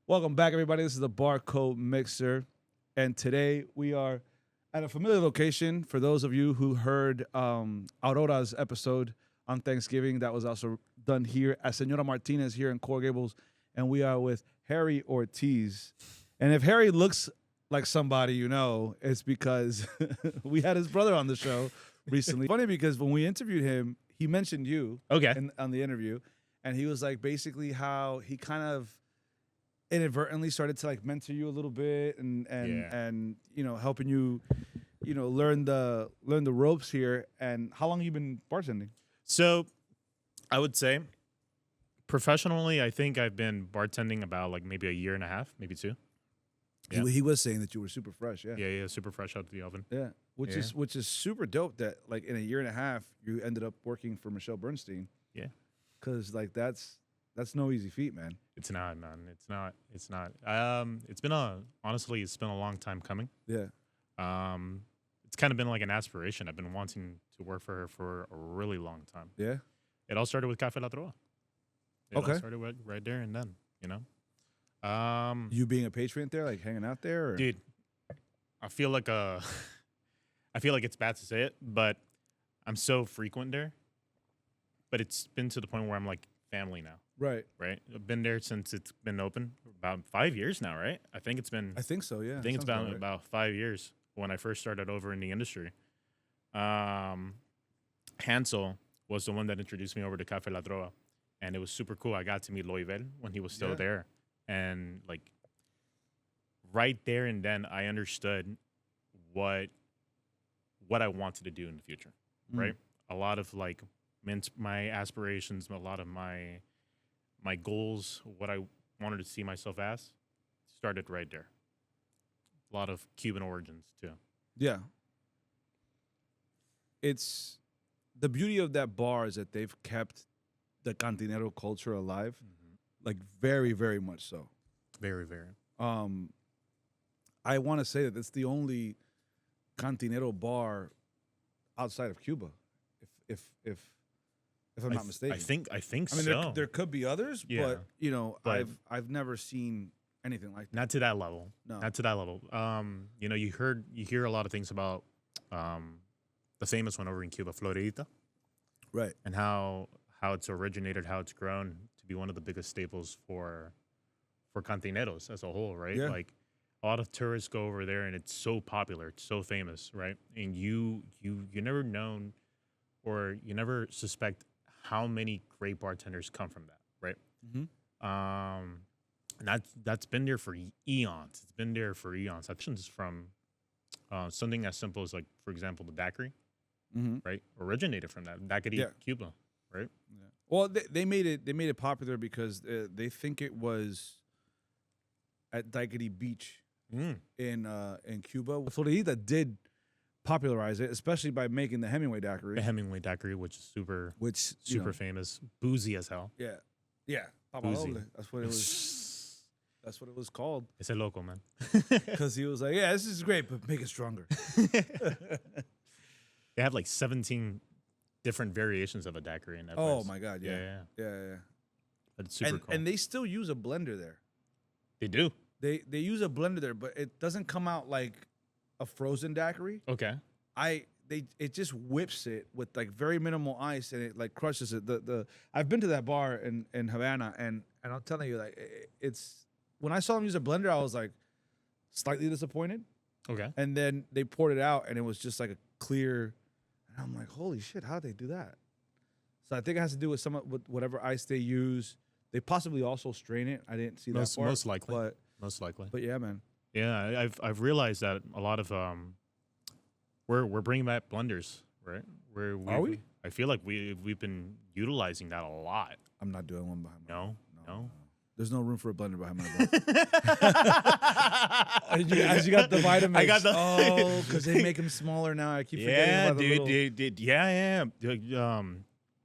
Welcome back, everybody. This is the Barcode Mixer, and today we are at a familiar location. For those of you who heard Aurora's episode on Thanksgiving, that was also done here at Senora Martinez here in Coral Gables, and we are with Harry Ortiz. And if Harry looks like somebody you know, it's because we had his brother on the show recently. Funny because when we interviewed him, he mentioned you on the interview, and he was like basically how he kind of inadvertently started to like mentor you a little bit and you know, helping you learn the ropes here. And how long have you been bartending? So I would say professionally, I think I've been bartending about like maybe a year and a half, maybe two. Yeah. He was saying that you were super fresh. Yeah, super fresh out of the oven. Yeah, which is super dope that like in a year and a half you ended up working for Michelle Bernstein. Yeah, because like that's no easy feat, man. It's not, man. It's not. Honestly, it's been a long time coming. Yeah. It's kind of been like an aspiration. I've been wanting to work for her for a really long time. Yeah. It all started with Café La Troa. It all started right there and then, you know. You being a patron there, like hanging out there, or? Dude, I feel like it's bad to say it, but I'm so frequent there. But it's been to the point where I'm like family now. Right. I've been there since it's been open about 5 years now, right? I think so, yeah. I think it's been about 5 years when I first started over in the industry. Hansel was the one that introduced me over to Café La Troa, and it was super cool. I got to meet Loivel when he was still there. And like right there and then I understood what I wanted to do in the future, right? A lot of like my aspirations, a lot of my goals, what I wanted to see myself as, started right there. A lot of Cuban origins too. Yeah. It's the beauty of that bar is that they've kept the cantinero culture alive. Like very, very much so. Very, very. I want to say that it's the only cantinero bar outside of Cuba, if I'm not mistaken. I think I mean, so. there could be others, but you know, I've never seen anything like that. Not to that level. No. Not to that level. You know, you hear a lot of things about the famous one over in Cuba, Floridita, right? And how it's originated, how it's grown to be one of the biggest staples for cantineros as a whole, right? Yeah. Like a lot of tourists go over there and it's so popular, it's so famous, right? And you never known or you never suspect how many great bartenders come from that, right? And that's been there for eons. It's been there for eons. Actions from something as simple as like, for example, the daiquiri, right? Originated from that daiquiri, Cuba. Right. Yeah. Well, they made it popular because they think it was at Daiquiri Beach in Cuba. Floridita did popularize it, especially by making the Hemingway daiquiri. The Hemingway daiquiri, which is super famous, boozy as hell. Yeah, yeah. Boozy. That's what it was. That's what it was called. It's a loco, man. Because he was like, "Yeah, this is great, but make it stronger." They have like 17 different variations of a daiquiri in that Oh place. my god, yeah. But it's super cool. And they still use a blender there. They do. They use a blender there, but it doesn't come out like a frozen daiquiri. Okay. It just whips it with like very minimal ice and it like crushes it. I've been to that bar in Havana and I'm telling you, like it's when I saw them use a blender, I was like slightly disappointed. Okay. And then they poured it out and it was just like a clear. And I'm like, holy shit, how'd they do that? So I think it has to do with with whatever ice they use. They possibly also strain it. I didn't see that part. Most likely. But yeah, man. Yeah, I've realized that a lot of we're bringing back blenders, right? Are we? I feel like we've been utilizing that a lot. I'm not doing one behind my No. There's no room for a blender behind my back. As you got the Vitamix. I got the because they make them smaller now. I keep forgetting about the little... dude. Yeah.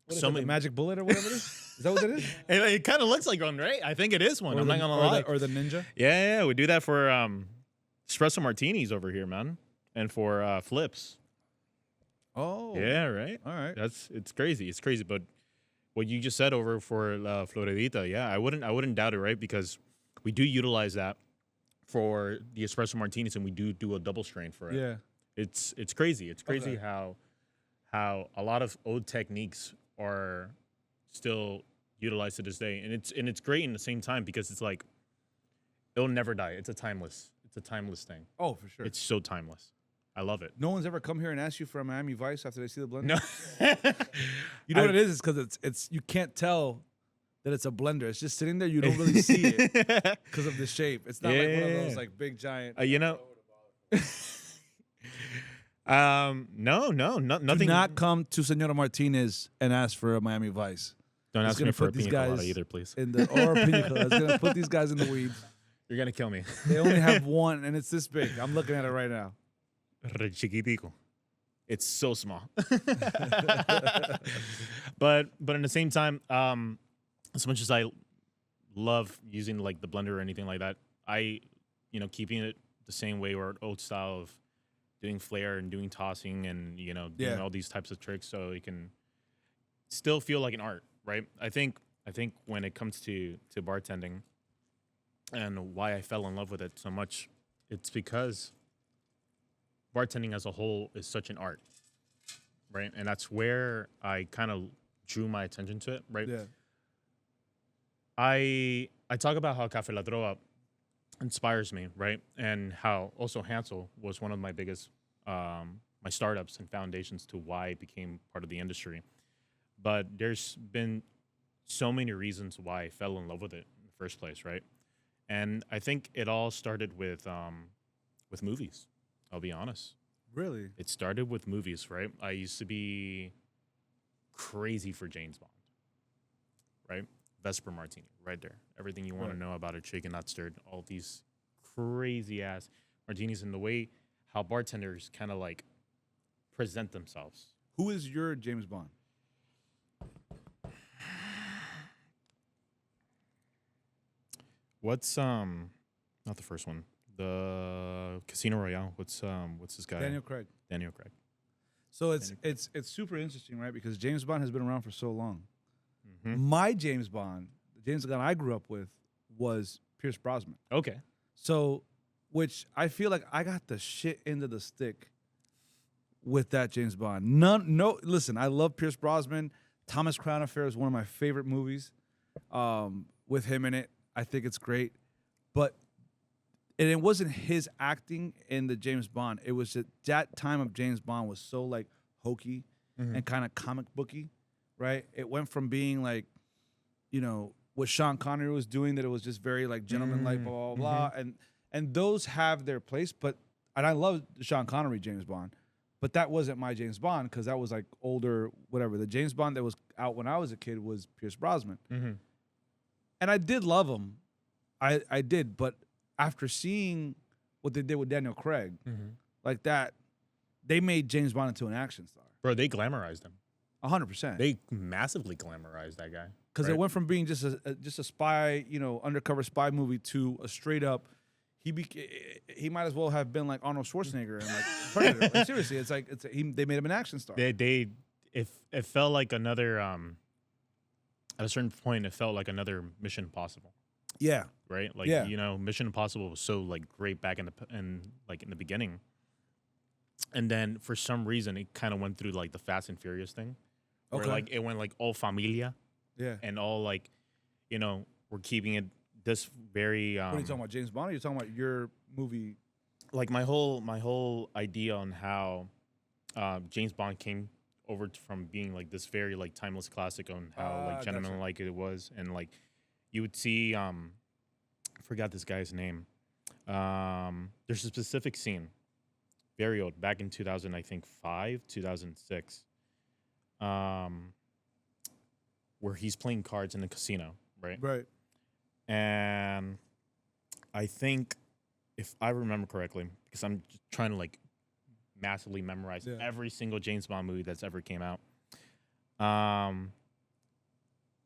What is it, the magic bullet or whatever it is? Is that what it is? It kind of looks like one, right? I think it is one. I'm not gonna lie. Or the Ninja. Yeah. We do that for espresso martinis over here, man, and for flips. Oh. Yeah. Right. All right. It's crazy. It's crazy, but what you just said over for Floridita, yeah, I wouldn't doubt it, right? Because we do utilize that for the espresso martinis, and we do a double strain for it. Yeah. It's crazy. It's crazy Okay. how a lot of old techniques are still utilized to this day, and it's great in the same time because it's like it'll never die. It's a timeless thing. Oh, for sure. It's so timeless. I love it. No one's ever come here and asked you for a Miami Vice after they see the blender. No, You know what it is? It's because it's you can't tell that it's a blender. It's just sitting there. You don't really see it because of the shape. It's not like one of those like big giant. you know. No, nothing. Do not come to Senora Martinez and ask for a Miami Vice. Don't It's ask gonna me for a put these pina colada guys either, please. in the or a pina colada. It's gonna put these guys in the weeds. You're gonna kill me. They only have one, and it's this big. I'm looking at it right now. Re chiquitico. It's so small. but in the same time, as much as I love using like the blender or anything like that, keeping it the same way or old style of doing flair and doing tossing and doing all these types of tricks so it can still feel like an art, right? I think when it comes to bartending and why I fell in love with it so much, it's because bartending as a whole is such an art, right? And that's where I kind of drew my attention to it, right? Yeah. I talk about how Cafe La Droga inspires me, right? And how also Hansel was one of my biggest, my startups and foundations to why I became part of the industry. But there's been so many reasons why I fell in love with it in the first place, right? And I think it all started with movies. I'll be honest. Really? It started with movies, right? I used to be crazy for James Bond, right? Vesper Martini, right there. Everything you want to know about a chicken not stirred. All these crazy ass martinis and the way how bartenders kind of like present themselves. Who is your James Bond? What's not the first one. The Casino Royale. What's this guy? Daniel Craig. Daniel Craig. So it's super interesting, right? Because James Bond has been around for so long. Mm-hmm. My James Bond, the James Bond I grew up with, was Pierce Brosnan. Okay. So, which I feel like I got the shit into the stick with that James Bond. Listen, I love Pierce Brosnan. Thomas Crown Affair is one of my favorite movies with him in it. I think it's great. But and it wasn't his acting in the James Bond. It was that time of James Bond was so like hokey and kind of comic booky, right? It went from being like, what Sean Connery was doing, that it was just very like gentleman-like, blah, blah, blah. And those have their place, and I love Sean Connery James Bond, but that wasn't my James Bond because that was like older, whatever. The James Bond that was out when I was a kid was Pierce Brosnan. Mm-hmm. And I did love him. I did, but after seeing what they did with Daniel Craig, like that, they made James Bond into an action star. Bro, they glamorized him. 100%. They massively glamorized that guy. Because it went from being just a spy, undercover spy movie to a straight up. He might as well have been like Arnold Schwarzenegger and like Predator. Like, seriously, it's like they made him an action star. It felt like another at a certain point it felt like another Mission Impossible. Yeah. Right? Like Mission Impossible was so like great back in the beginning. And then for some reason it kind of went through like the Fast and Furious thing. Where like it went like all familia. Yeah. And all like, we're keeping it this very what are you talking about, James Bond? Or are you talking about your movie? Like my whole idea on how James Bond came over from being like this very like timeless classic on how like gentleman like it was, and like you would see I forgot this guy's name. There's a specific scene, very old, back in 2006, where he's playing cards in a casino, right? Right. And I think, if I remember correctly, because I'm just trying to like massively memorize every single James Bond movie that's ever came out.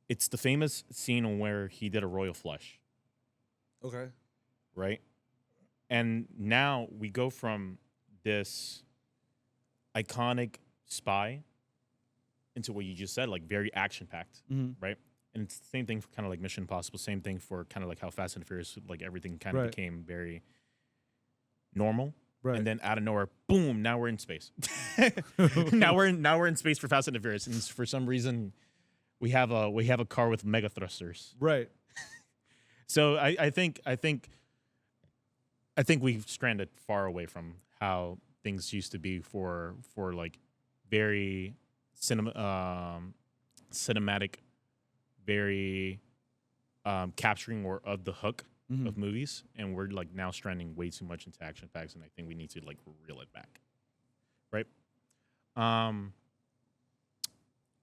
It's the famous scene where he did a royal flush. Okay. Right? And now we go from this iconic spy into what you just said, like very action-packed, right? and it's the same thing for kind of like Mission Impossible. Same thing for kind of like how Fast and Furious, like everything kind of Right. became very normal. Right. And then out of nowhere, boom! Now we're in space. now we're in space for Fast and the Furious, and for some reason, we have a car with mega thrusters. Right. So I think we've stranded far away from how things used to be for like very cinematic, very capturing or of the hook of movies, and we're like now stranding way too much into action packs, and I think we need to like reel it back, right?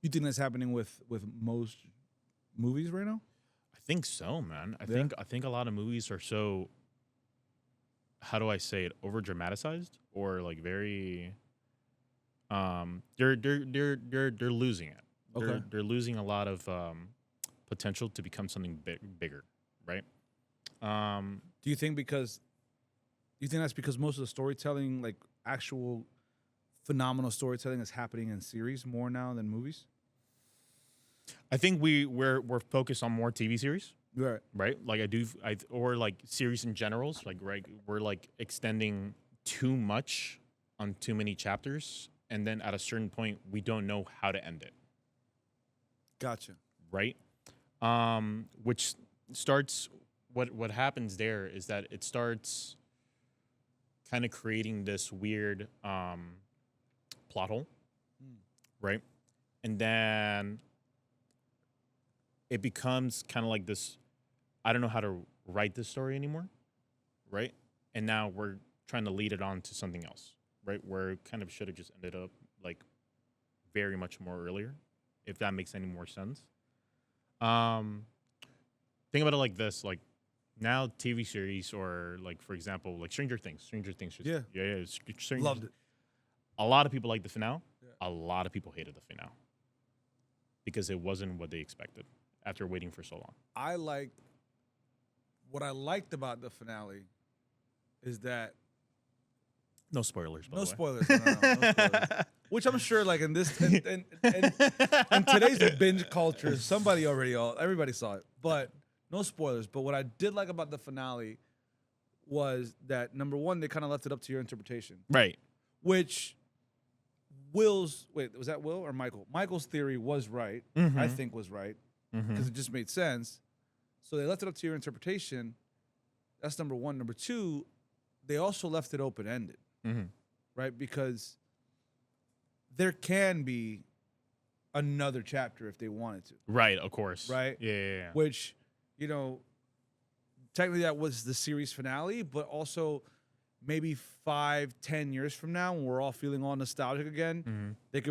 You think that's happening with most movies right now? I think so, man. I Yeah. think a lot of movies are so, how do I say it, over dramatized or like very they're losing it. Okay. They're losing a lot of potential to become something bigger, right? Do you think that's because most of the storytelling, like actual phenomenal storytelling, is happening in series more now than movies? I think we're focused on more TV series, Right. right? Like or like series in generals. Like right, we're like extending too much on too many chapters, and then at a certain point, we don't know how to end it, Gotcha. right? Which starts what happens there is that it starts kind of creating this weird plot hole, right? And then it becomes kind of like this, I don't know how to write this story anymore, right? And now we're trying to lead it on to something else, right? Where it kind of should have just ended up like very much more earlier, if that makes any more sense. Think about it like this, like now TV series or like, for example, like Stranger Things. Just, Yeah. Loved it. A lot of people like the finale. Yeah. A lot of people hated the finale because it wasn't what they expected after waiting for so long. What I liked about the finale is that No spoilers, by no the way. spoilers, no spoilers. Which I'm sure, like in this, in today's binge culture, everybody saw it, but no spoilers. But what I did like about the finale was that number one, they kind of left it up to your interpretation, Right. which was that Will or Michael? Michael's theory was right. I think was right because it just made sense. So they left it up to your interpretation. That's number one. Number two, they also left it open ended, right? Because there can be another chapter if they wanted to. Right, of course. Right? Yeah. Which, technically that was the series finale, but also maybe 5-10 years from now when we're all feeling all nostalgic again, they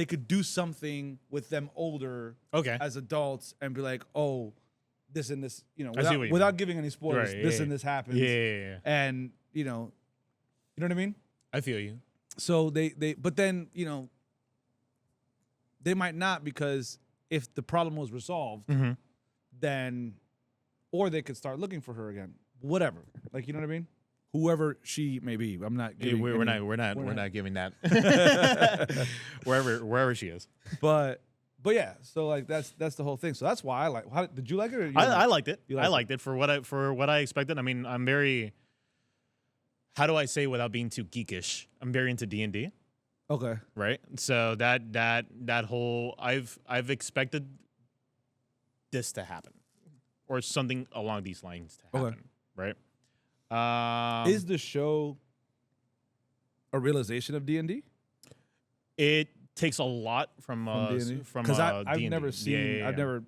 could do something with them older Okay. as adults and be like, oh, this and this, I see what you without giving any spoilers, Right, this yeah. and this happens. Yeah. And, you know what I mean? I feel you. So but then, they might not, because if the problem was resolved, then, or they could start looking for her again. Whatever. Like, you know what I mean? Whoever she may be. I'm not giving We're not giving that. wherever she is. But yeah, so like that's the whole thing. So that's why I like. Did you like it? Or you I liked it. You liked I liked it for what I expected. I mean, I'm very, how do I say without being too geekish? I'm very into D&D. Okay. Right. So that whole, I've expected this to happen, or something along these lines to happen. Okay. Right. Is the show a realization of D&D? It takes a lot from D&D? from Because I've D&D. never seen, Yeah. I've never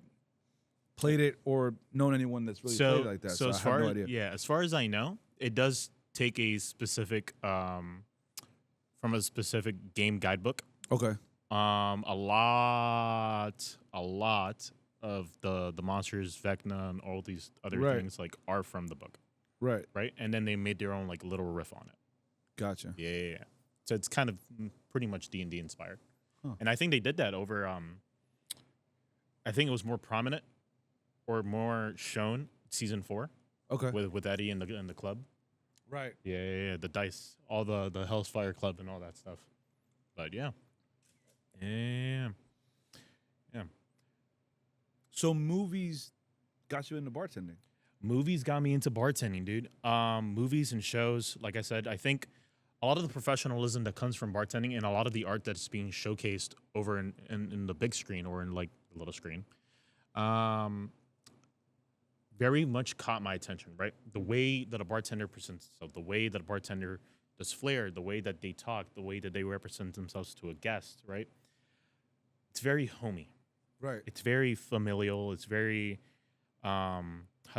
played it or known anyone that's really played it like that. So as I far have no idea. as far as I know, it does take a specific from a specific game guidebook. Okay. A lot of the monsters, Vecna, and all these other Right. things like are from the book, Right. right? And then they made their own like little riff on it. Gotcha. Yeah. So it's kind of pretty much D&D inspired, Huh. and I think they did that over. I think it was more prominent or more shown season 4 Okay. with Eddie in the club. Right. Yeah. The dice, all the Hell's Fire Club and all that stuff. But yeah. So movies got you into bartending. Movies got me into bartending, dude. Movies and shows, like I said, I think a lot of the professionalism that comes from bartending and a lot of the art that's being showcased over in the big screen or in like the little screen, very much caught my attention, right? The way that a bartender presents themselves, the way that a bartender does flair, the way that they talk, the way that they represent themselves to a guest, right? It's very homey. Right. It's very familial. It's very, how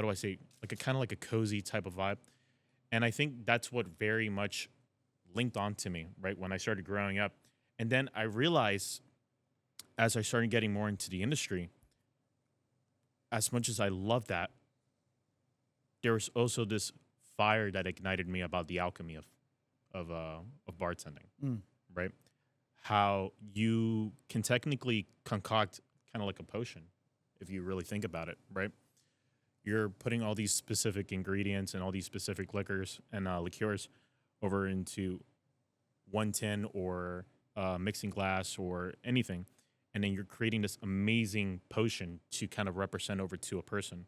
do I say, like a kind of like a cozy type of vibe. And I think that's what very much linked onto me, right, when I started growing up. And then I realized as I started getting more into the industry, as much as I love that, there was also this fire that ignited me about the alchemy of bartending, right? How you can technically concoct kind of like a potion, if you really think about it, right? You're putting all these specific ingredients and all these specific liquors and liqueurs over into one tin or mixing glass or anything, and then you're creating this amazing potion to kind of represent over to a person.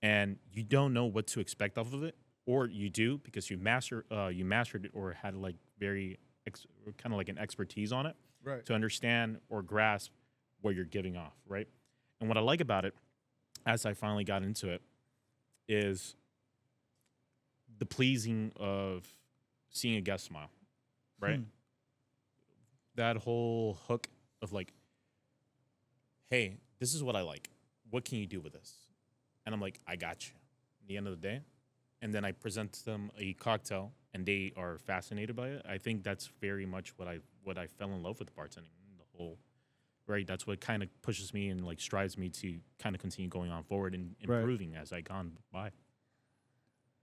And you don't know what to expect off of it, or you do because you mastered it or had like very kind of like an expertise on it, Right. to understand or grasp what you're giving off, right? And what I like about it, as I finally got into it, is the pleasing of seeing a guest smile, right? That whole hook of like, hey, this is what I like. What can you do with this? And I'm like, I got you. At the end of the day. And then I present them a cocktail and they are fascinated by it. I think that's very much what I fell in love with bartending. The whole, right? That's what kind of pushes me and like strives me to kind of continue going on forward and improving as I gone by.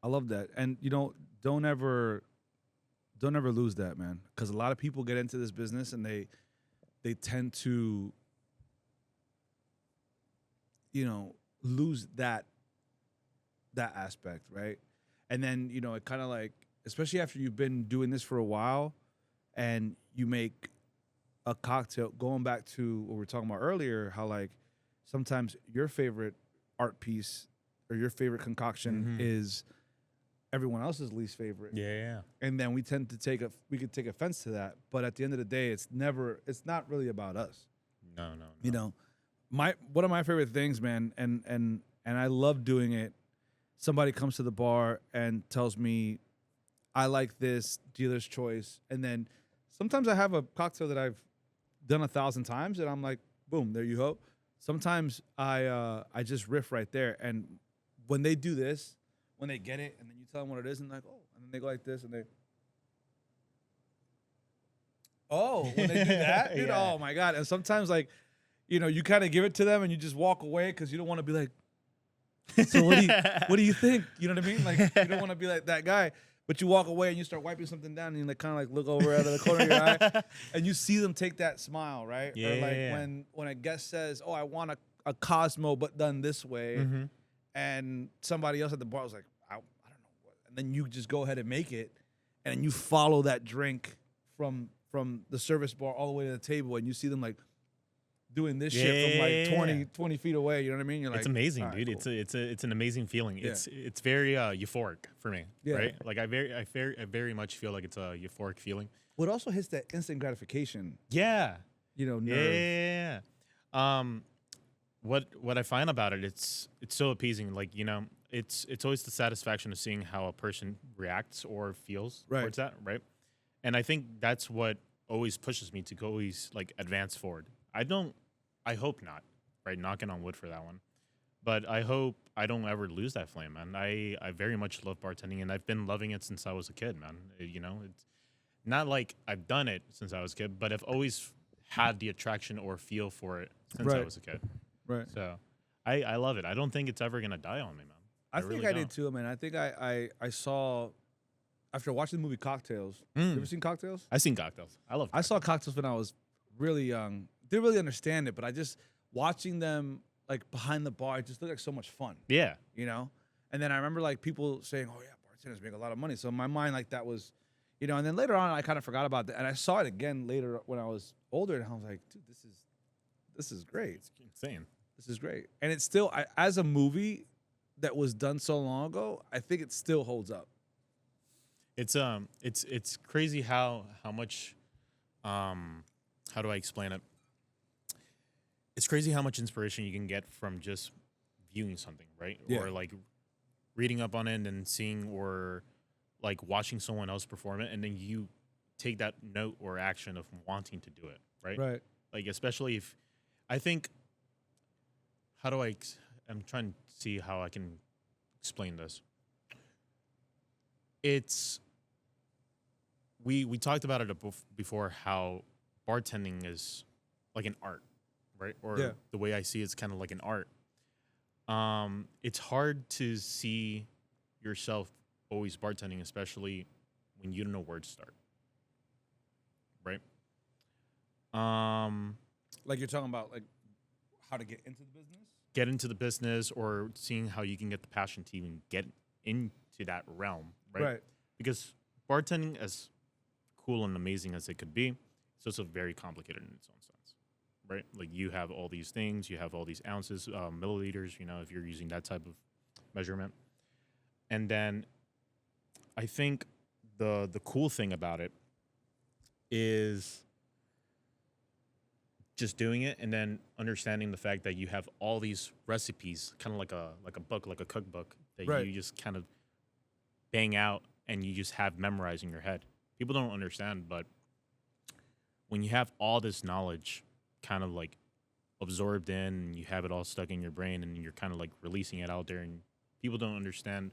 I love that. And don't ever lose that, man. Because a lot of people get into this business and they tend to, lose that aspect, right? And then, it kind of like, especially after you've been doing this for a while and you make a cocktail, going back to what we were talking about earlier, how like sometimes your favorite art piece or your favorite concoction is everyone else's least favorite. Yeah. And then we tend to we could take offense to that. But at the end of the day, it's not really about us. No. One of my favorite things, man, and I love doing it. Somebody comes to the bar and tells me, I like this, dealer's choice. And then sometimes I have a cocktail that I've done 1,000 times and I'm like, boom, there you go. Sometimes I just riff right there. And when they do this, when they get it and then you tell them what it is and like, oh, and then they go like this and when they do that, dude, Yeah. oh my God. And sometimes like, you kind of give it to them and you just walk away because you don't want to be like, so what do you think? You know what I mean? Like, you don't want to be like that guy, but you walk away and you start wiping something down and you like kind of like look over out of the corner of your eye and you see them take that smile, right? Yeah. Or like when a guest says, oh, I want a Cosmo but done this way, and somebody else at the bar was like, I don't know what, and then you just go ahead and make it, and then you follow that drink from the service bar all the way to the table, and you see them like doing this shit from like 20 feet away. You know what I mean? You're like, It's amazing, all right, dude. cool. It's an amazing feeling. Yeah. It's very euphoric for me, Yeah. right? Like I very much feel like it's a euphoric feeling. Well, it also hits that instant gratification. Yeah. Nerve. Yeah. What I find about it, it's so appeasing. Like, it's always the satisfaction of seeing how a person reacts or feels towards that, right? And I think that's what always pushes me to always like advance forward. I hope not, right? Knocking on wood for that one. But I hope I don't ever lose that flame, man. I very much love bartending, and I've been loving it since I was a kid, man. It's not like I've done it since I was a kid, but I've always had the attraction or feel for it since I was a kid. Right. So I love it. I don't think it's ever going to die on me, man. I think really I don't. did too, man. I think I saw, after watching the movie Cocktails. You ever seen Cocktails? I've seen Cocktails. I love I saw Cocktails when I was really young. Didn't really understand it, but I just, watching them like behind the bar, it just looked like so much fun. Yeah. And then I remember like people saying, oh yeah, bartenders make a lot of money. So in my mind, like that was, and then later on I kind of forgot about that. And I saw it again later when I was older and I was like, dude, this is great. It's insane. This is great. And it's still, as a movie that was done so long ago, I think it still holds up. It's crazy how much how do I explain it? It's crazy how much inspiration you can get from just viewing something, right? Yeah. Or like reading up on it and seeing, or like watching someone else perform it, and then you take that note or action of wanting to do it, right? Right. Like, especially if I think, how do I'm trying to see how I can explain this. It's we talked about it before, how bartending is like an art, right? Or Yeah. the way I see it's kind of like an art. It's hard to see yourself always bartending, especially when you don't know where to start, right? Like you're talking about, like how to get into the business. Get into the business, or seeing how you can get the passion to even get into that realm, right? Right. Because bartending, as cool and amazing as it could be, it's also very complicated in its own sense, right? Like, you have all these things, you have all these ounces, milliliters, if you're using that type of measurement. And then I think the cool thing about it is just doing it, and then understanding the fact that you have all these recipes, kind of like a book, like a cookbook, that Right. you just kind of bang out and you just have memorized in your head. People don't understand, but when you have all this knowledge kind of like absorbed in, and you have it all stuck in your brain, and you're kind of like releasing it out there, and people don't understand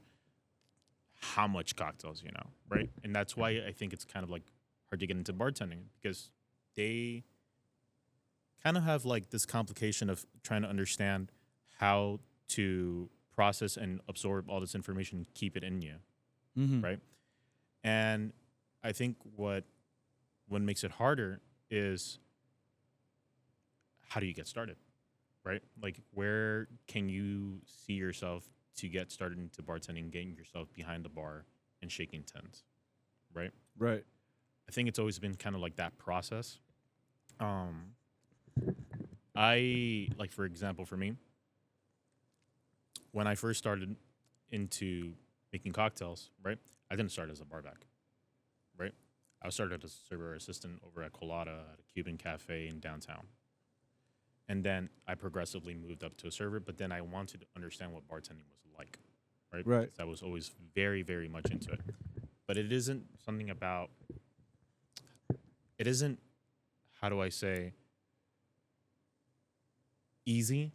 how much cocktails right? And that's why I think it's kind of like hard to get into bartending, because they kind of have like this complication of trying to understand how to process and absorb all this information and keep it in you, Mm-hmm. right? And I think what makes it harder is, how do you get started, right? Like, where can you see yourself to get started into bartending, getting yourself behind the bar and shaking tins, right? Right. I think it's always been kind of like that process. I, like, for example, for me, when I first started into making cocktails, right, I didn't start as a barback, right? I started as a server assistant over at Colada, at a Cuban cafe in downtown. And then I progressively moved up to a server, but then I wanted to understand what bartending was like, right? Right. Because I was always very, very much into it. But it isn't something about, it isn't, how do I say, easy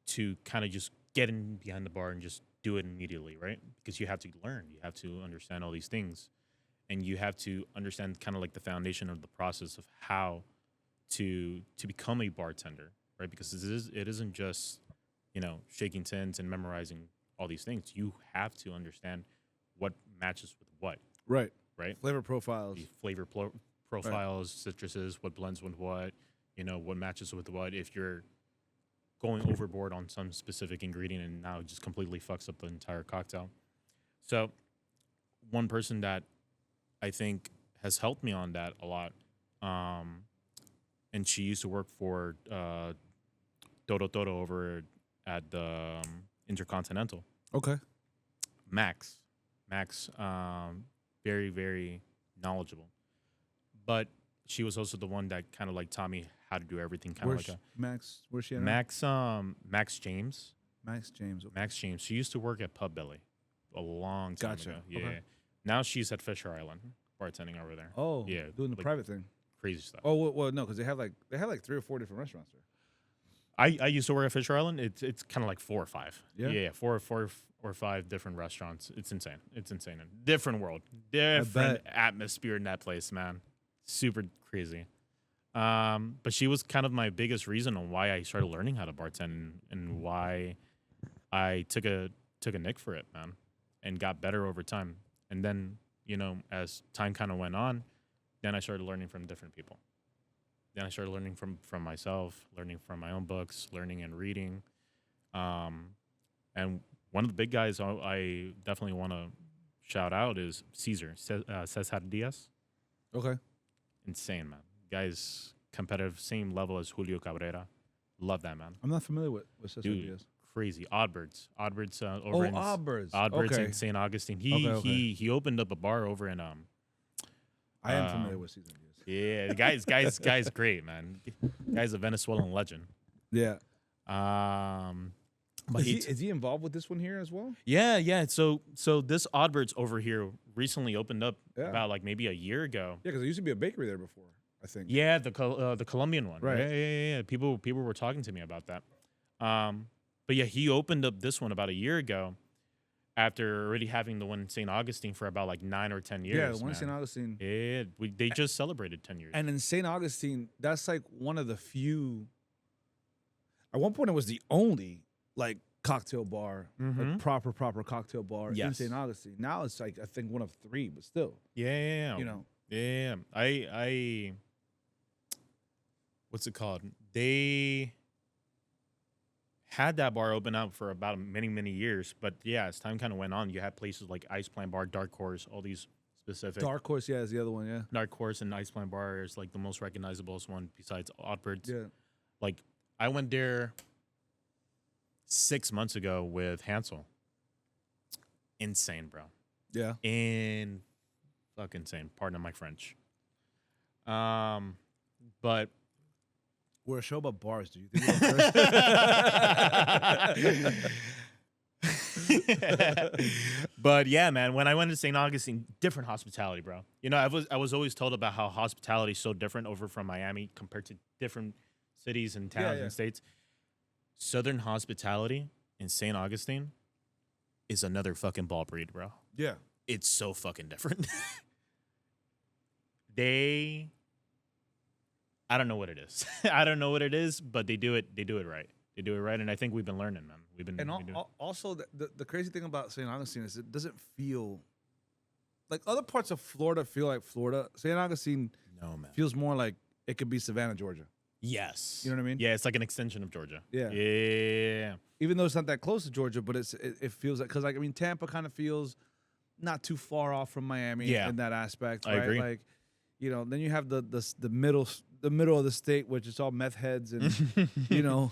to kind of just get in behind the bar and just do it immediately, right? Because you have to learn, you have to understand all these things, and you have to understand kind of like the foundation of the process of how to become a bartender, right? Because it isn't just shaking tins and memorizing all these things. You have to understand what matches with what, Right. right? Flavor profiles. The flavor profiles, citruses, what blends with what, what matches with what. If you're going overboard on some specific ingredient and now it just completely fucks up the entire cocktail. So one person that I think has helped me on that a lot, and she used to work for Toro Toro over at the Intercontinental. Okay. Max, very, very knowledgeable. But she was also the one that kind of like taught me how to do everything. Kind of like Max? Where's she at? now? Max James. Max James. Okay. Max James. She used to work at Pub Belly a long time Gotcha. ago. Yeah. Okay. Now she's at Fisher Island, bartending over there. Oh, Yeah, doing the like- private thing. Crazy stuff. Oh, well, no, because they have like 3 or 4 different restaurants there. I used to work at Fisher Island. It's kind of like 4 or 5. Yeah? Four or 5 different restaurants. It's insane. Different world, different atmosphere in that place, man. Super crazy. But she was kind of my biggest reason on why I started learning how to bartend, and why I took a nick for it, man, and got better over time. And then, as time kind of went on, then I started learning from different people. Then I started learning from myself, learning from my own books, learning and reading. And one of the big guys I definitely want to shout out is Caesar, Cesar Diaz. Okay. Insane, man. Guy's competitive, same level as Julio Cabrera. Love that, man. I'm not familiar with Cesar Dude, Diaz. crazy. Oddbirds over in Oddbirds. Oddbirds Okay. in St. Augustine. He opened up a bar over in I am familiar with Cesar Diaz. yeah, the guy's great, man. Guy's a Venezuelan legend. Yeah. But Is he involved with this one here as well? yeah. So this Oddbirds over here recently opened up Yeah. about like maybe a year ago. Yeah, because there used to be a bakery there before, I think. Yeah, the Colombian one. Right. Yeah. People were talking to me about that. But yeah, he opened up this one about a year ago after already having the one in St. Augustine for about like 9 or 10 years. Yeah, the one in man. St. Augustine. Yeah, they just celebrated 10 years. And in St. Augustine, that's like one of the few. At one point, it was the only like cocktail bar, like proper cocktail bar in Yes. St. Augustine. Now it's like I think one of 3, but still, Yeah. you know. Yeah. I what's it called? They had that bar open up for about many years, but yeah, as time kind of went on, you had places like Ice Plant Bar, Dark Horse, all these specific. Dark Horse, yeah, is the other one, yeah. Dark Horse and Ice Plant Bar is like the most recognizable one besides Oddbirds. Yeah. Like I went there 6 months ago with Hansel. Insane, bro. Yeah. Fucking insane. Pardon my French. But We're a show about bars, do you think? We're but yeah, man, when I went to St. Augustine, different hospitality, bro. You know, I was always told about how hospitality is so different over from Miami compared to different cities and towns and states. Southern hospitality in St. Augustine is another fucking ball breed, bro. Yeah. It's so fucking different. I don't know what it is. I don't know what it is, but they do it right. They do it right, and I think we've been learning, man. Also, the crazy thing about St. Augustine is it doesn't feel like other parts of Florida feel like Florida. St. Augustine feels more like it could be Savannah, Georgia. Yes. You know what I mean? Yeah, it's like an extension of Georgia. Yeah. Yeah. Even though it's not that close to Georgia, but it feels like, because like I mean Tampa kind of feels not too far off from Miami in that aspect. I right? agree. Like, you know, then you have the middle of the state, which is all meth heads and you know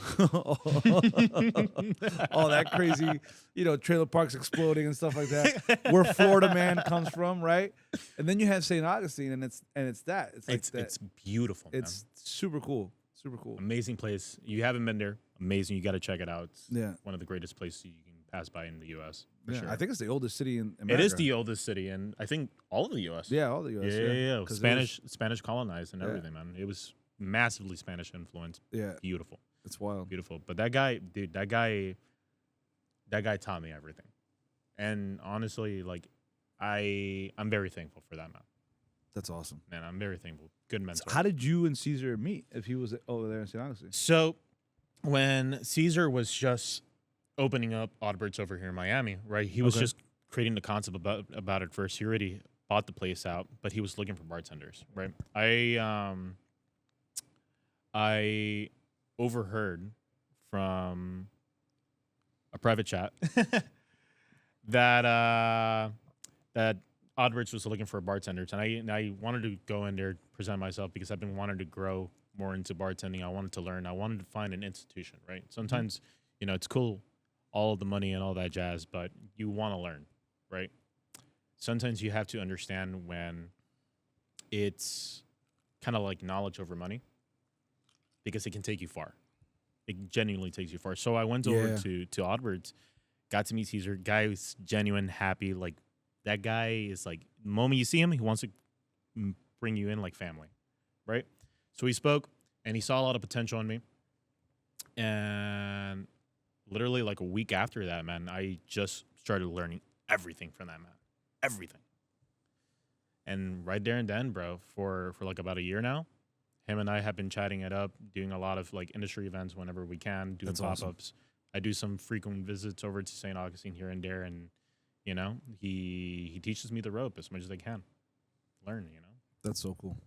all that crazy, you know, trailer parks exploding and stuff like that. Where Florida man comes from, right? And then you have St. Augustine, and it's that. It's like it's beautiful. It's super cool. Super cool. Amazing place. You haven't been there. Amazing. You got to check it out. It's Yeah. one of the greatest places you can pass by in the U.S. For Yeah, sure. I think it's the oldest city in America. It is the oldest city, and I think all of the U.S. Yeah, all the U.S. Yeah. 'Cause Spanish colonized and everything, man. It was massively Spanish influence. Yeah, Beautiful. it's wild. Beautiful. But that guy taught me everything. And honestly, like I'm very thankful for that, man. That's awesome. Man, I'm very thankful. Good mentor. So how did you and Caesar meet if he was over there in St. Augustine? So when Caesar was just opening up Oddbirds over here in Miami, right? He was just creating the concept about it first. He already bought the place out, but he was looking for bartenders, right? I overheard from a private chat that Oddbirds was looking for bartenders, and I wanted to go in there, present myself, because I've been wanting to grow more into bartending. I wanted to learn. I wanted to find an institution, right? Sometimes, you know, it's cool, all of the money and all that jazz, but you want to learn, right? Sometimes you have to understand when it's kind of like knowledge over money, because it can take you far. It genuinely takes you far. So I went over to Oddbirds, got to meet Caesar. Guy was genuine, happy. Like, that guy is like, the moment you see him, he wants to bring you in like family, right? So we spoke, and he saw a lot of potential in me. And literally like a week after that, man, I just started learning everything from that man. Everything. And right there and then, bro, for like about a year now, him and I have been chatting it up, doing a lot of like industry events whenever we can, doing pop-ups. Awesome. I do some frequent visits over to St. Augustine here and there, and you know, he teaches me the rope as much as I can. Learn, you know. That's so cool.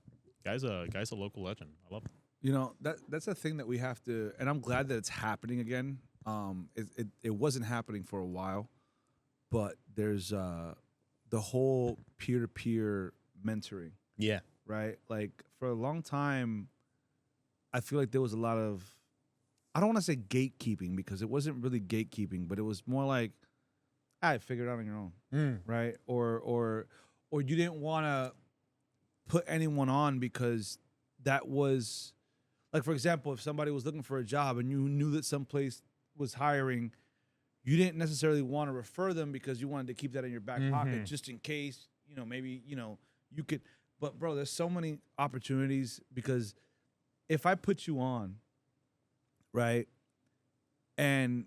Guy's a local legend. I love him. You know, that's a thing that we have to, and I'm glad that it's happening again. It wasn't happening for a while, but there's the whole peer-to-peer mentoring. Yeah. Right? Like, for a long time, I feel like there was a lot of, I don't want to say gatekeeping because it wasn't really gatekeeping, but it was more like, I figured it out on your own, right? Or you didn't want to put anyone on because that was, like, for example, if somebody was looking for a job and you knew that someplace was hiring, you didn't necessarily want to refer them because you wanted to keep that in your back pocket just in case, maybe, you could. But, bro, there's so many opportunities because if I put you on, right, and,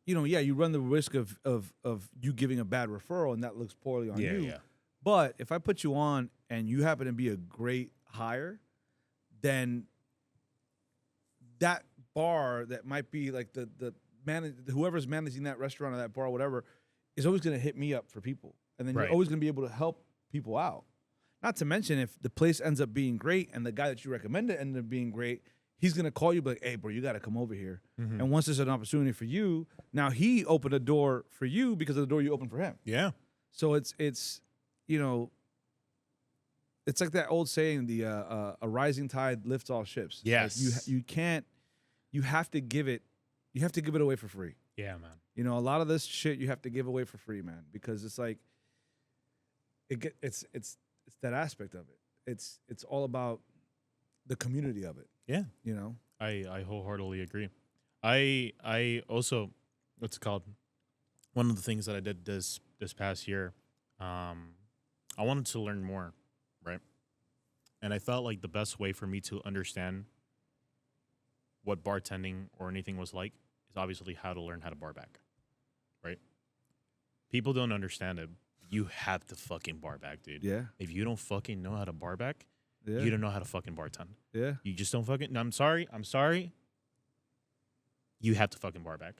you run the risk of you giving a bad referral and that looks poorly on you. Yeah. But if I put you on and you happen to be a great hire, then that bar that might be like the whoever's managing that restaurant or that bar or whatever is always going to hit me up for people. And then you're always going to be able to help people out. Not to mention if the place ends up being great and the guy that you recommended ended up being great, he's going to call you like, hey, bro, you got to come over here. And once there's an opportunity for you, now he opened a door for you because of the door you opened for him. Yeah. So it's it's like that old saying, a rising tide lifts all ships. Yes. Like you have to give it away for free. Yeah, man. A lot of this shit you have to give away for free, man, because it's like it's that aspect of it. It's all about the community of it. Yeah. I wholeheartedly agree. I also, what's it called? One of the things that I did this past year, I wanted to learn more, right? And I felt like the best way for me to understand what bartending or anything was like is obviously how to learn how to bar back, right? People don't understand it. You have to fucking bar back, dude. Yeah. If you don't fucking know how to bar back, Yeah. you don't know how to fucking bartend. Yeah. You just don't fucking. No, I'm sorry. You have to fucking bar back.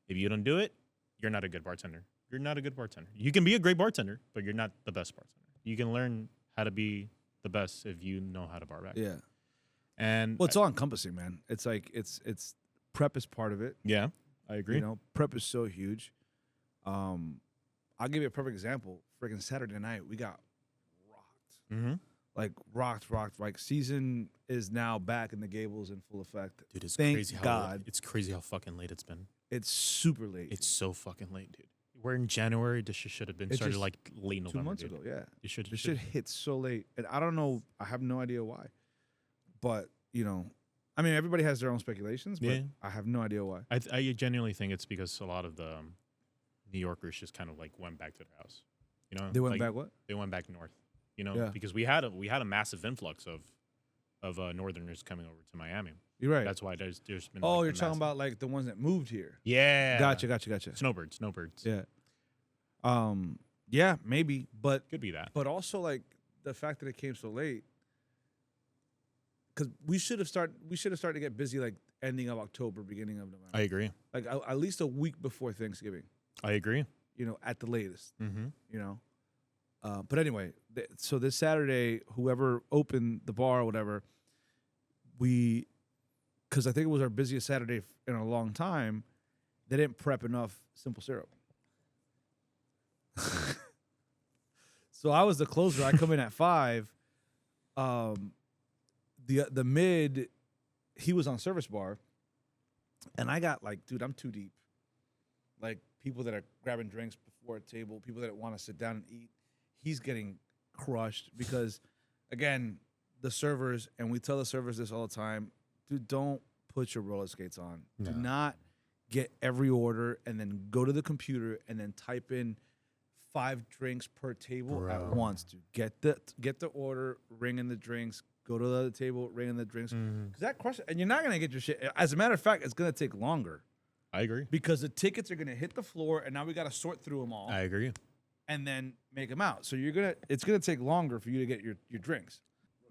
If you don't do it, you're not a good bartender. You're not a good bartender. You can be a great bartender, but you're not the best bartender. You can learn how to be the best if you know how to bar back. Yeah. And Well, it's all encompassing, man. It's like it's prep is part of it. yeah, I agree. Prep is so huge. I'll give you a perfect example. Freaking Saturday night, we got rocked. Mm-hmm. Like rocked. Like season is now back in the Gables in full effect. Dude, it's Thank crazy God. It's crazy how fucking late it's been. It's super late. It's so fucking late, dude. We're in January. This shit should have been It started just- like late November. 2 months dude. ago, yeah. It should. This shit hit so late, and I don't know. I have no idea why, but I mean, everybody has their own speculations, but Yeah. I have no idea why. I genuinely think it's because a lot of the New Yorkers just kind of like went back to their house. They went like, back what? They went back north. Yeah. Because we had a massive influx of Northerners coming over to Miami. You're right. That's why there's been. Oh, like, you're the talking massive- about like the ones that moved here. Yeah. Gotcha. Snowbirds. Yeah. Yeah, maybe, but Could be that. But also, like, the fact that it came so late, because we should have started to get busy like ending of October, beginning of November. I agree. Like at least a week before Thanksgiving. I agree. At the latest. Mm-hmm. But anyway, so this Saturday, whoever opened the bar or whatever, because I think it was our busiest Saturday in a long time, they didn't prep enough simple syrup. So I was the closer. I come in at 5. The mid, he was on service bar, and I got like, dude, I'm too deep. Like people that are grabbing drinks before a table, people that want to sit down and eat. He's getting crushed because, again, the servers, and we tell the servers this all the time, dude, don't put your roller skates on. No. Do not get every order and then go to the computer and then type in 5 drinks per table at once, dude. Get the order, ring in the drinks, go to the other table, ring in the drinks. Because that crushes, and you're not going to get your shit. As a matter of fact, it's going to take longer. I agree. Because the tickets are going to hit the floor, and now we got to sort through them all. I agree. And then make them out. So it's gonna take longer for you to get your drinks,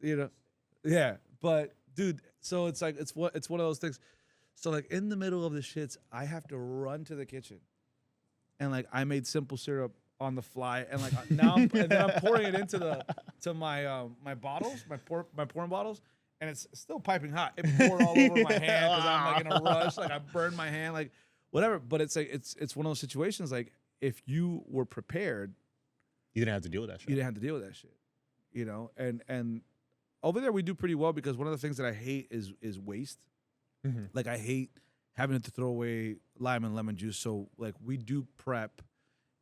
Yeah, but dude, so it's like it's one of those things. So like in the middle of the shits, I have to run to the kitchen, and like I made simple syrup on the fly, and like now and then I'm pouring it into my my bottles, my pouring bottles, and it's still piping hot. It poured all over my hand because I'm like in a rush, like I burned my hand, like whatever. But it's like it's one of those situations like. If you were prepared, You didn't have to deal with that shit. you didn't have to deal with that shit, And over there we do pretty well because one of the things that I hate is waste. Like I hate having to throw away lime and lemon juice. So like we do prep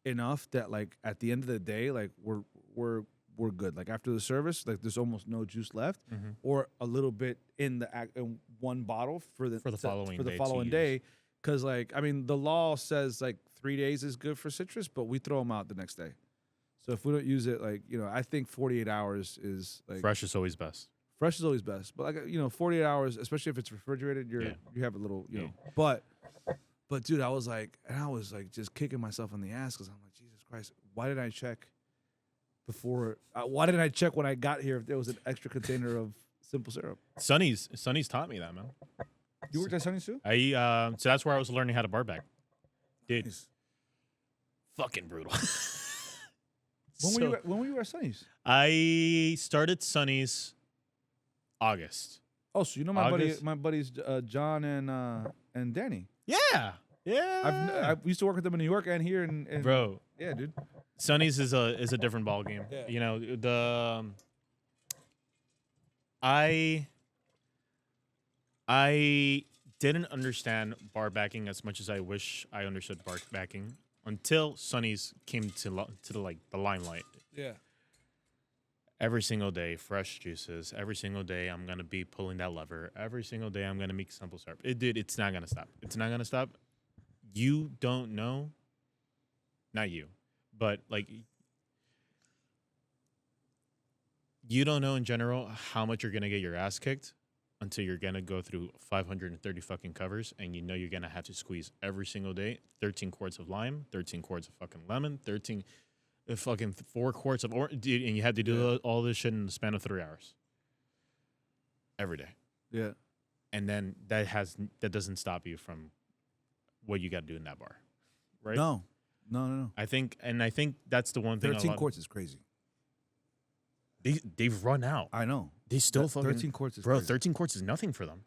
enough that like at the end of the day, like we're good. Like after the service, like there's almost no juice left, or a little bit in one bottle for the following day. Because like I mean, the law says like 3 days is good for citrus, but we throw them out the next day. So if we don't use it, like I think 48 hours is like fresh is always best. Fresh is always best, but like 48 hours, especially if it's refrigerated, you have a little know. But dude, I was like just kicking myself in the ass because I'm like, Jesus Christ, why didn't I check before? Why didn't I check when I got here if there was an extra container of simple syrup? Sonny's taught me that, man. You worked at Sonny's too? So that's where I was learning how to bar back, dude. Nice. Fucking brutal. When were you at Sonny's? I started Sonny's August. Oh, so you know my buddies John and Danny. Yeah. I used to work with them in New York and here in bro. Yeah, dude. Sonny's is a different ball game. Yeah. I didn't understand bar backing as much as I wish I understood bar backing until Sonny's came to the limelight. Yeah. Every single day, fresh juices. Every single day, I'm gonna be pulling that lever. Every single day, I'm gonna make simple syrup. It's not gonna stop. It's not gonna stop. You don't know, not you, but like you don't know in general how much you're gonna get your ass kicked until you're gonna go through 530 fucking covers, and you know you're gonna have to squeeze every single day 13 quarts of lime, 13 quarts of fucking lemon, 13. Fucking 4 quarts of orange, dude, and you had to do all this shit in the span of 3 hours. Every day. Yeah. And then that doesn't stop you from what you got to do in that bar, right? No. I think that's the one thing. 13 quarts is crazy. They've run out. I know. They still fucking 13 quarts is bro. crazy. 13 quarts is nothing for them.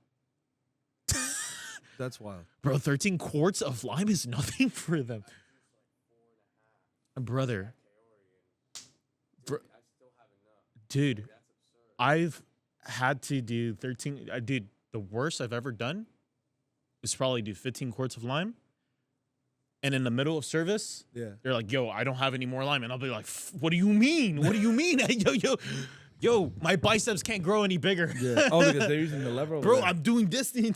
That's wild, bro. 13 quarts of lime is nothing for them, brother. Dude, I've had to do 13. Dude, the worst I've ever done is probably do 15 quarts of lime. And in the middle of service, they're like, yo, I don't have any more lime. And I'll be like, what do you mean? What do you mean? yo, my biceps can't grow any bigger. Yeah. Oh, because they're using the lever over bro, there. I'm doing this the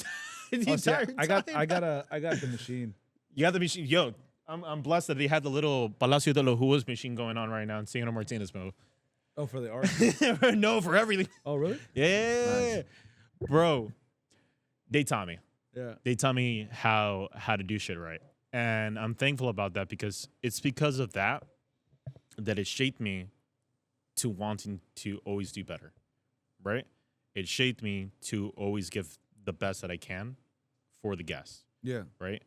entire time. I got the machine. You got the machine. Yo, I'm blessed that they had the little Palacio de los Jugos machine going on right now in Señor Martinez mode. Oh, for the art? No, for everything. Oh, really? Yeah. Nice. Bro, they taught me. Yeah. They taught me how to do shit right. And I'm thankful about that because it's because of that it shaped me to wanting to always do better, right? It shaped me to always give the best that I can for the guests. Yeah. Right?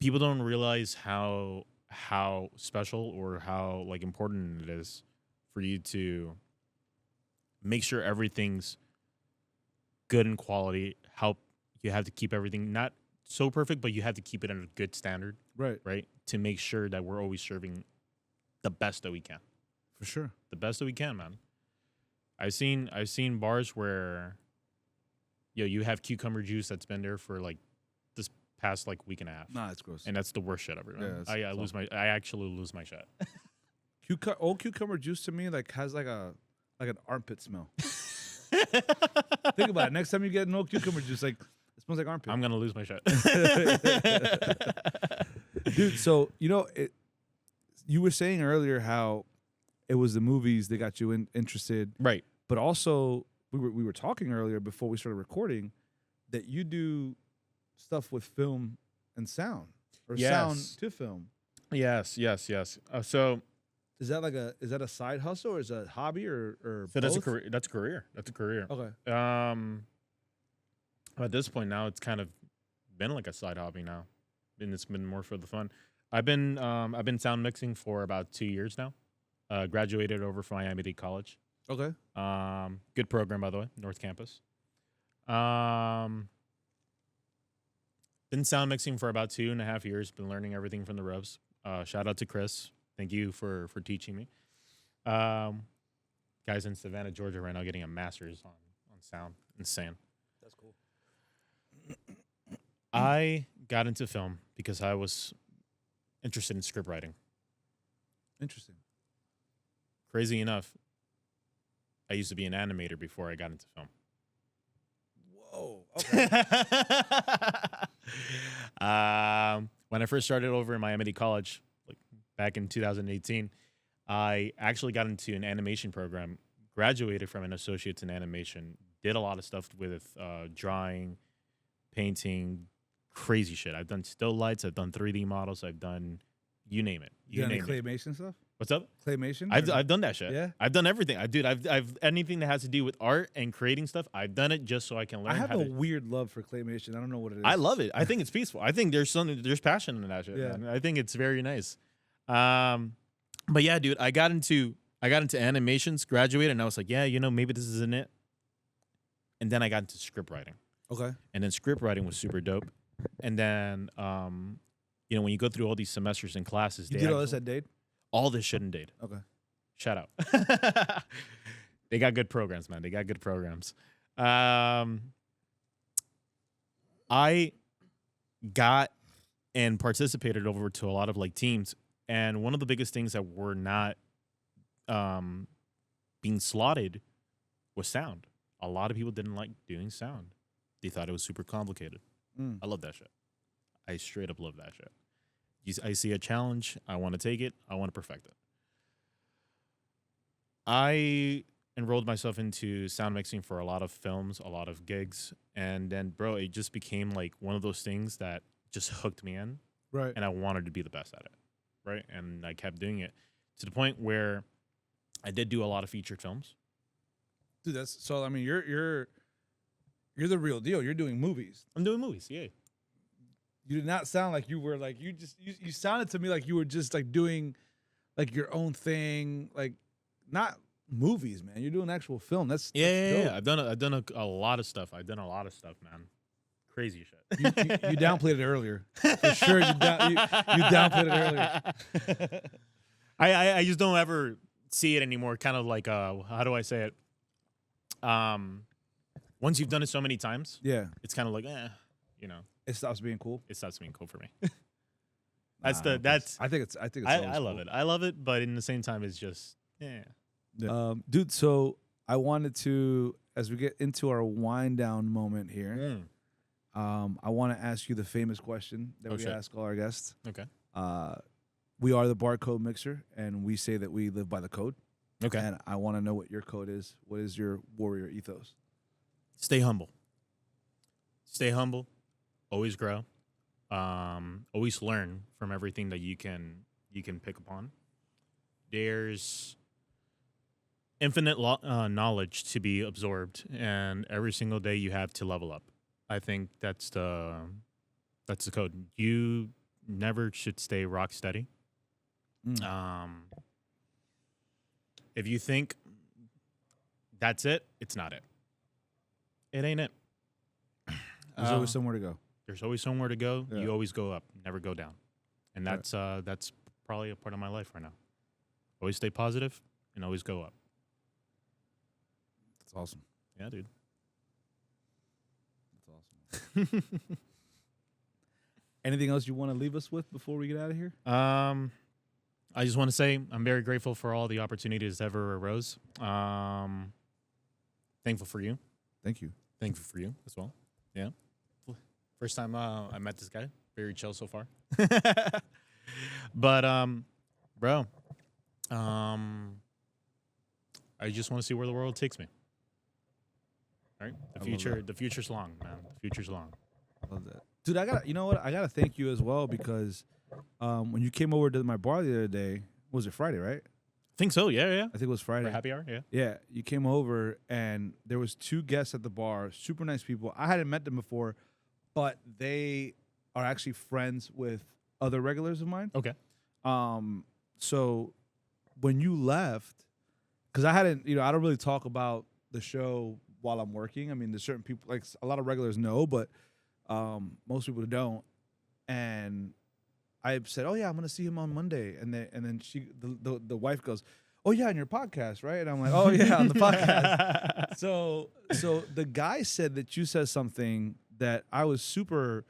People don't realize how special or how like important it is for you to make sure everything's good in quality. How you have to keep everything not so perfect, but you have to keep it at a good standard. Right? To make sure that we're always serving the best that we can. For sure. The best that we can, man. I've seen bars where you have cucumber juice that's been there for like this past like week and a half. Nah, it's gross. And that's the worst shit ever. Yeah, I actually lose my shit. Old cucumber juice to me like has like an armpit smell. Think about it. Next time you get an old cucumber juice, like it smells like armpit. I'm gonna lose my shit. Dude, so you were saying earlier how it was the movies that got you interested, right? But also we were talking earlier before we started recording that you do stuff with film and sound or sound to film. Yes. So is that a side hustle or is that a hobby or so both? That's a career. Okay. At this point now, it's kind of been like a side hobby now, and it's been more for the fun. I've been sound mixing for about 2 years now. Graduated over from Miami-Dade College. Okay. Good program, by the way, North Campus. Been sound mixing for about 2.5 years. Been learning everything from the ropes. Shout out to Chris. Thank you for teaching me. Guys in Savannah, Georgia right now getting a master's on sound. Insane. That's cool. I got into film because I was interested in script writing. Interesting. Crazy enough, I used to be an animator before I got into film. Whoa. Okay. When I first started over in Miami College, like back in 2018, I actually got into an animation program, graduated from an associate's in animation, did a lot of stuff with drawing, painting, crazy shit. I've done still lights, I've done 3D models, I've done you name it. You done any claymation stuff? What's up? Claymation? I've done that shit. Yeah? I've done everything. I've anything that has to do with art and creating stuff. I've done it just so I can learn. I have how a to, weird love for claymation. I don't know what it is. I love it. I think it's peaceful. I think there's passion in that shit. Yeah. Man. I think it's very nice. But yeah, dude, I got into animations, graduated, and I was like, yeah, maybe this isn't it. And then I got into script writing. Okay. And then script writing was super dope. And then when you go through all these semesters and classes, You did all this at Dade? all this shit in Dade. Okay. Shout out. They got good programs, man. They got good programs. I got and participated over to a lot of like teams, and one of the biggest things that were not being slotted was sound. A lot of people didn't like doing sound. They thought it was super complicated. I love that shit. I straight up love that shit. I see a challenge. I want to take it. I want to perfect it. I enrolled myself into sound mixing for a lot of films, a lot of gigs. And then, bro, it just became like one of those things that just hooked me in. Right. And I wanted to be the best at it. Right. And I kept doing it to the point where I did do a lot of featured films. Dude, that's so. I mean, you're the real deal. You're doing movies. I'm doing movies. Yeah. You did not sound like you were like you sounded to me like you were just like doing like your own thing, like not movies, man. You're doing actual film. That's Yeah. I've done a lot of stuff. I've done a lot of stuff, man. Crazy shit. You downplayed it earlier. For sure, you downplayed it earlier. I just don't ever see it anymore. Kind of like how do I say it? Once you've done it so many times, Yeah, it's kind of like it stops being cool. it stops being cool for me. I think it's. I love cool. it. I love it, but in the same time, it's just Dude. So I wanted to, as we get into our wind down moment here, I want to ask you the famous question that we ask all our guests. Okay. We are the Barcode Mixer, and we say that we live by the code. Okay. And I want to know what your code is. What is your warrior ethos? Stay humble. Stay humble. Always grow. Always learn from everything that you can pick upon. There's infinite knowledge to be absorbed, and every single day you have to level up. I think that's the code. You never should stay rock steady. If you think that's it, it's not it. It ain't it. There's always somewhere to go. There's always somewhere to go. Yeah. You always go up, never go down. And that's probably a part of my life right now. Always stay positive and always go up. That's awesome. Yeah, dude. That's awesome. Anything else you want to leave us with before we get out of here? I just want to say I'm very grateful for all the opportunities that ever arose. Thankful for you. Thank you. Thankful for you as well. Yeah. First time I met this guy. Very chill so far. But bro, I just want to see where the world takes me. All right? The future's long, man. The future's long. Love that. Dude, I gotta thank you as well, because when you came over to my bar the other day, was it Friday, right? I think so, yeah. I think it was Friday. For happy hour, yeah. Yeah, you came over and there was 2 guests at the bar, super nice people. I hadn't met them before, but they are actually friends with other regulars of mine. Okay. So when you left, because I hadn't, I don't really talk about the show while I'm working. I mean, there's certain people, like a lot of regulars know, but most people don't. And I said, "Oh yeah, I'm gonna see him on Monday," and then the wife goes, "Oh yeah, on your podcast, right?" And I'm like, "Oh yeah, on the podcast." So the guy said that you said something that I was super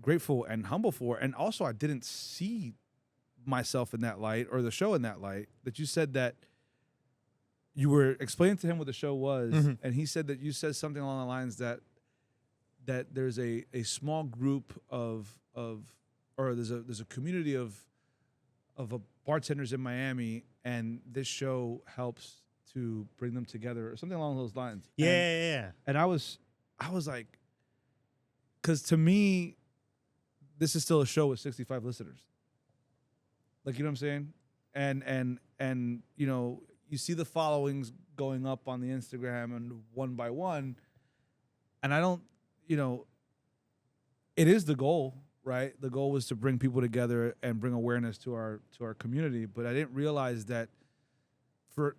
grateful and humble for. And also, I didn't see myself in that light or the show in that light. That you said that you were explaining to him what the show was, and he said that you said something along the lines that there's a small group or there's a community of bartenders in Miami, and this show helps to bring them together or something along those lines. Yeah. And I was like, because to me, this is still a show with 65 listeners. Like, you know what I'm saying? And you know, you see the followings going up on the Instagram and one by one, and I don't, you know, it is the goal, right? The goal was to bring people together and bring awareness to our community, but I didn't realize that for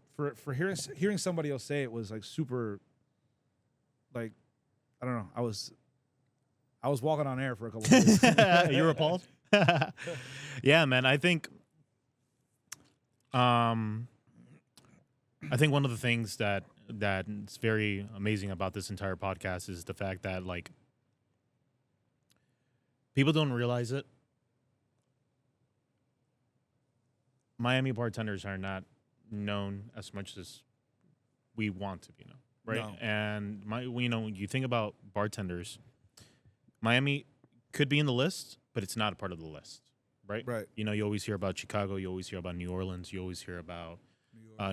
hearing somebody else say it was like super, like, I don't know, I was walking on air for a couple of days. You're appalled? Yeah, man. I think one of the things that is very amazing about this entire podcast is the fact that, like, people don't realize it. Miami bartenders are not known as much as we want to be known, right? No. And you think about bartenders, Miami could be in the list, but it's not a part of the list, right? Right. You know, you always hear about Chicago, you always hear about New Orleans, you always hear about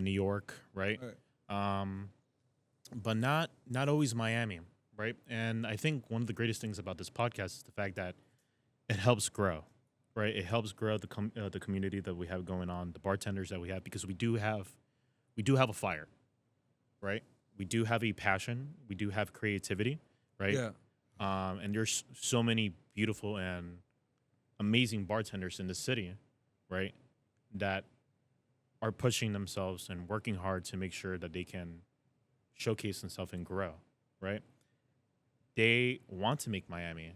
New York, right? But not always Miami, right? And I think one of the greatest things about this podcast is the fact that it helps grow, right? It helps grow the community that we have going on, the bartenders that we have, because we do have a fire, right? We do have a passion, we do have creativity, right? Yeah. And there's so many beautiful and amazing bartenders in the city, right, that are pushing themselves and working hard to make sure that they can showcase themselves and grow, right? They want to make Miami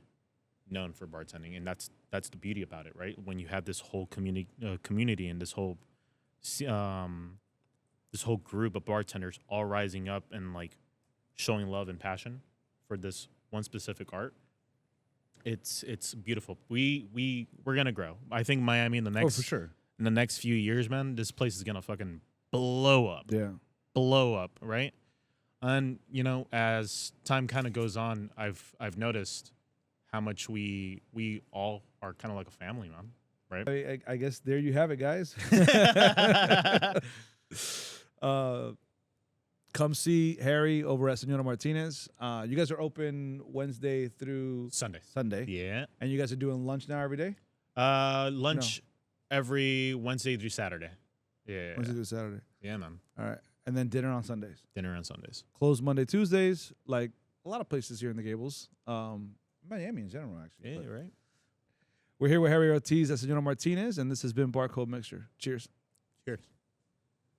known for bartending, and that's the beauty about it, right? When you have this whole community and this whole group of bartenders all rising up and, like, showing love and passion for this one specific art, it's beautiful. We're gonna grow. I think Miami in the next for sure. In the next few years, man, this place is gonna fucking blow up. Yeah. Blow up, right? And, you know, as time kind of goes on, I've noticed how much we all are kind of like a family, man, right? I guess there you have it, guys. Come see Harry over at Senora Martinez. You guys are open Wednesday through Sunday. Yeah. And you guys are doing lunch now every day? Lunch every Wednesday through Saturday. Yeah. Wednesday through Saturday. Yeah, man. All right. And then dinner on Sundays. Dinner on Sundays. Closed Monday, Tuesdays, like a lot of places here in the Gables. Miami in general, actually. Yeah, right. We're here with Harry Ortiz at Senora Martinez, and this has been Barcode Mixture. Cheers. Cheers.